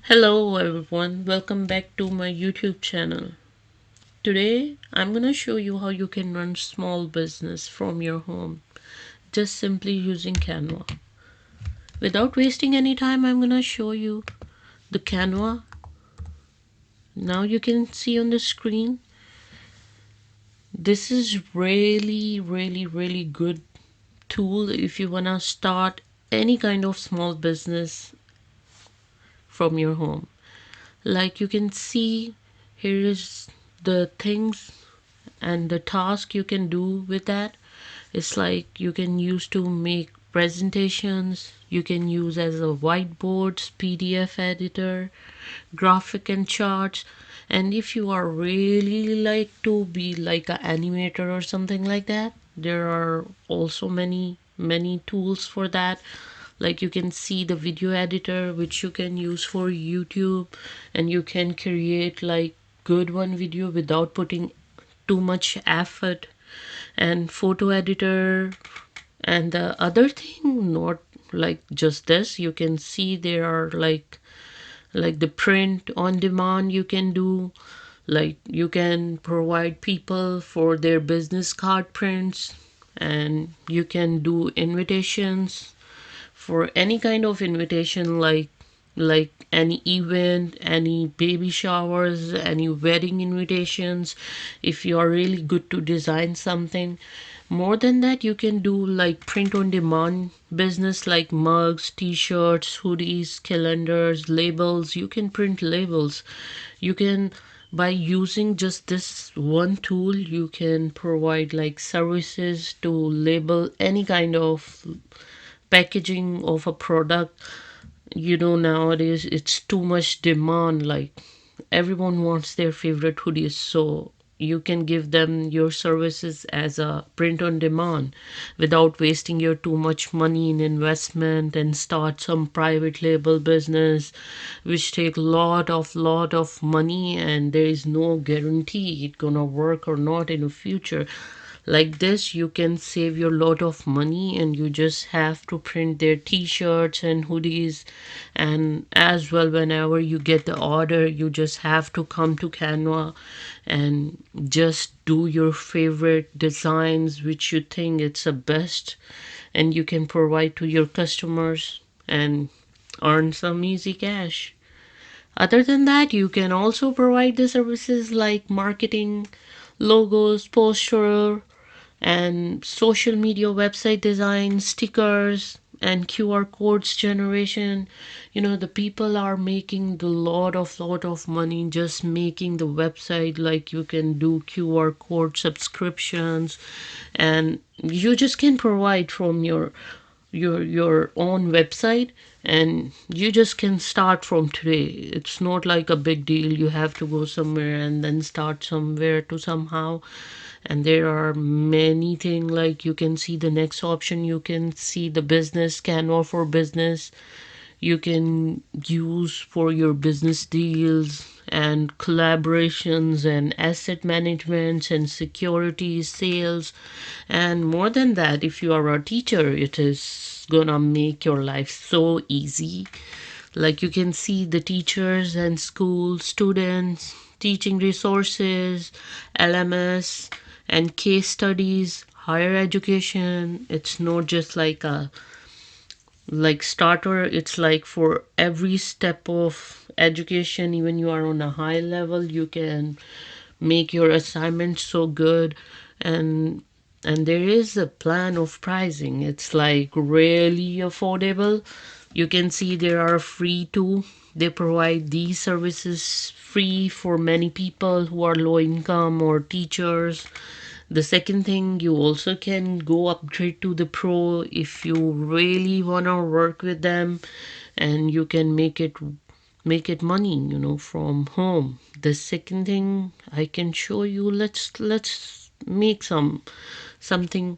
Hello everyone, welcome back to my YouTube channel. Today I'm gonna show you how you can run small business from your home just simply using Canva. Without wasting any time, I'm gonna show you the Canva. Now you can see on the screen. This is really good tool if you wanna start any kind of small business from your home. Like you can see, here is the things and the task you can do with that. It's like you can use to make presentations, you can use as a whiteboards, PDF editor, graphic and charts. And if you are really like to be like an animator or something like that, there are also many tools for that. Like you can see the video editor which you can use for YouTube, and you can create like good one video without putting too much effort. And photo editor, and the other thing, not like just this, you can see there are like the print on demand you can do. Like you can provide people for their business card prints, and you can do invitations for any kind of invitation, like any event, any baby showers, any wedding invitations. If you are really good to design something, more than that, you can do like print on demand business, like mugs, t-shirts, hoodies, calendars, labels. You can print labels. You can, by using just this one tool, you can provide like services to label any kind of packaging of a product. Nowadays it's too much demand, like everyone wants their favorite hoodies, so you can give them your services as a print on demand without wasting your too much money in investment and start some private label business which take lot of money, and there is no guarantee it gonna work or not in the future. Like this, you can save your lot of money, and you just have to print their t-shirts and hoodies. And as well, whenever you get the order, you just have to come to Canva and just do your favorite designs which you think it's the best, and you can provide to your customers and earn some easy cash. Other than that, you can also provide the services like marketing, logos, poster, and social media website design, stickers, and QR codes generation. The people are making the lot of money just making the website. Like you can do QR code subscriptions, and you just can provide from your own website, and you just can start from today. It's not like a big deal you have to go somewhere and then start somewhere to somehow. And there are many things, like you can see the next option, you can see the business, Canva for business. You can use for your business deals and collaborations and asset management and security sales. And more than that, if you are a teacher, it is gonna make your life so easy. Like you can see the teachers and school students, teaching resources, LMS, and case studies, higher education. It's not just like a like starter, it's like for every step of education. Even you are on a high level, you can make your assignments so good. And and there is a plan of pricing, it's like really affordable. You can see there are free too. They provide these services free for many people who are low income or teachers. The second thing, you also can go upgrade to the pro if you really want to work with them, and you can make it money, from home. The second thing I can show you, let's make something.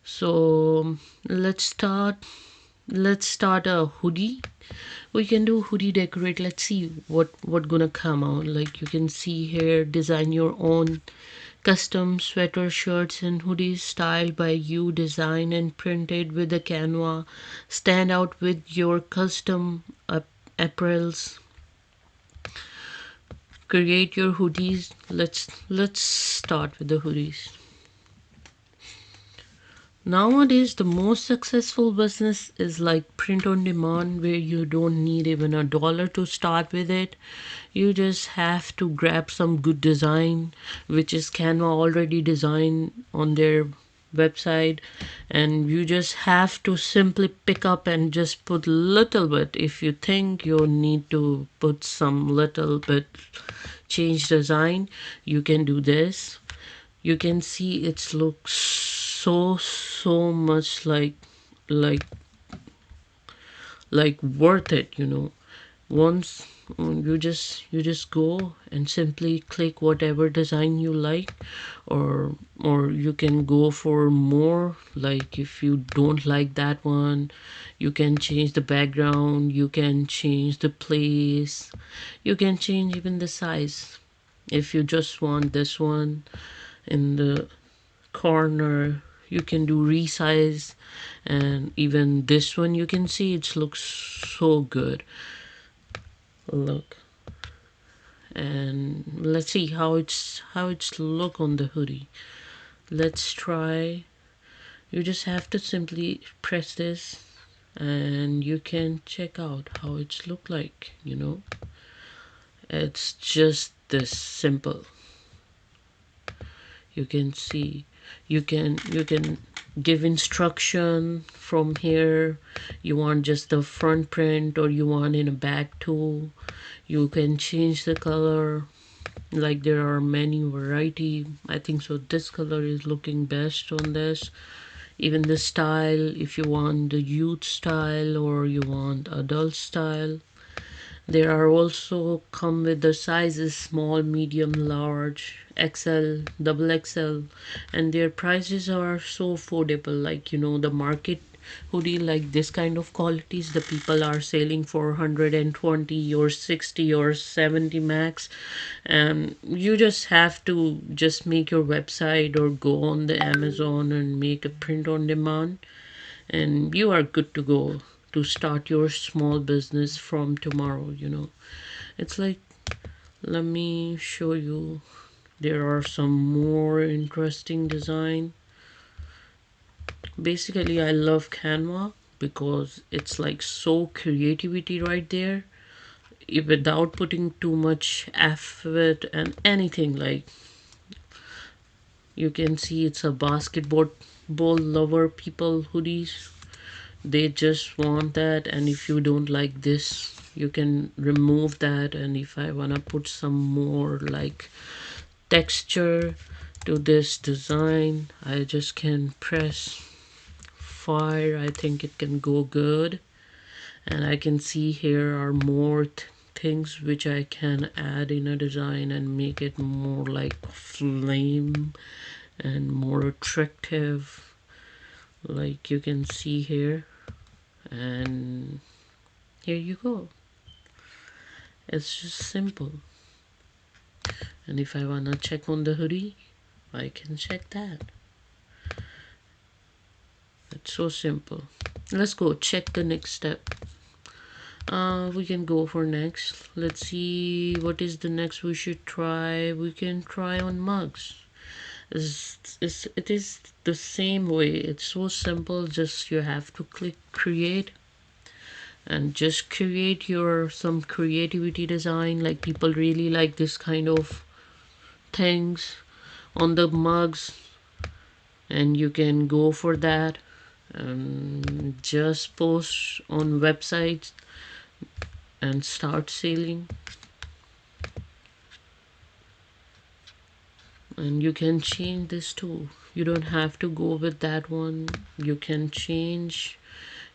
So let's start a hoodie. We can do hoodie decorate. Let's see what gonna come out. Like you can see here, design your own custom sweater, shirts, and hoodies styled by you, designed and printed with a Canva. Stand out with your custom apparels. create your hoodies. Let's start with the hoodies. Nowadays, the most successful business is like print on demand, where you don't need even $1 to start with it. You just have to grab some good design, which is Canva already designed on their website, and you just have to simply pick up and just put little bit. If you think you need to put some little bit change design, you can do this. You can see it looks so much like like worth it, you know. Once you just go and simply click whatever design you like, or you can go for more. Like if you don't like that one, you can change the background, you can change the place, you can change even the size. If you just want this one in the corner, you can do resize. And even this one, you can see it looks so good. Look, and let's see how it's look on the hoodie. Let's try. You just have to simply press this, and you can check out how it's look like, you know. It's just this simple. You can see, you can give instruction from here. You want just the front print, or you want in a back too. You can change the color. Like there are many variety. I think so this color is looking best on this. Even the style, if you want the youth style or you want adult style. There are also come with the sizes small, medium, large, XL, double XL, and their prices are so affordable. Like, you know, the market hoodie like this kind of qualities, the people are selling for 120 or 60 or 70 max. And you just have to just make your website or go on the Amazon and make a print on demand, and you are good to go to start your small business from tomorrow, you know. It's like, let me show you. There are some more interesting design. Basically, I love Canva because it's like so creativity right there, without putting too much effort and anything. Like you can see it's a basketball ball lover people hoodies. They just want that, and if you don't like this, you can remove that. And if I want to put some more like texture to this design, I just can press fire. I think it can go good. And I can see here are more things which I can add in a design and make it more like flame and more attractive, like you can see here. And here you go. It's just simple. And if I wanna check on the hoodie, I can check that. It's so simple. Let's go check the next step. We can go for next. Let's see what is the next we should try. We can try on mugs. It is the same way. It's so simple. Just you have to click create and just create your some creativity design. Like people really like this kind of things on the mugs, and you can go for that and just post on websites and start selling. And you can change this too. You don't have to go with that one. You can change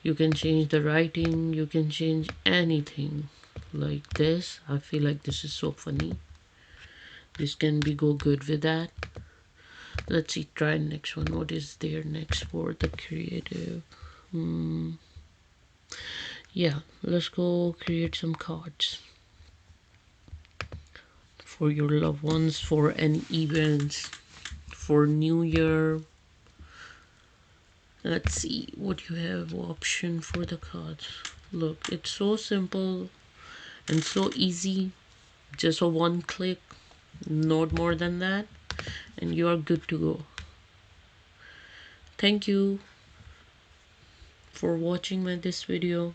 the writing, you can change anything. Like this, I feel like this is so funny. This can be go good with that. Let's see, try next one. What is there next for the creative? Yeah, let's go create some cards for your loved ones, for any events, for New Year. Let's see what you have option for the cards. Look, it's so simple and so easy. Just a one click, not more than that, and you are good to go. Thank you for watching this video.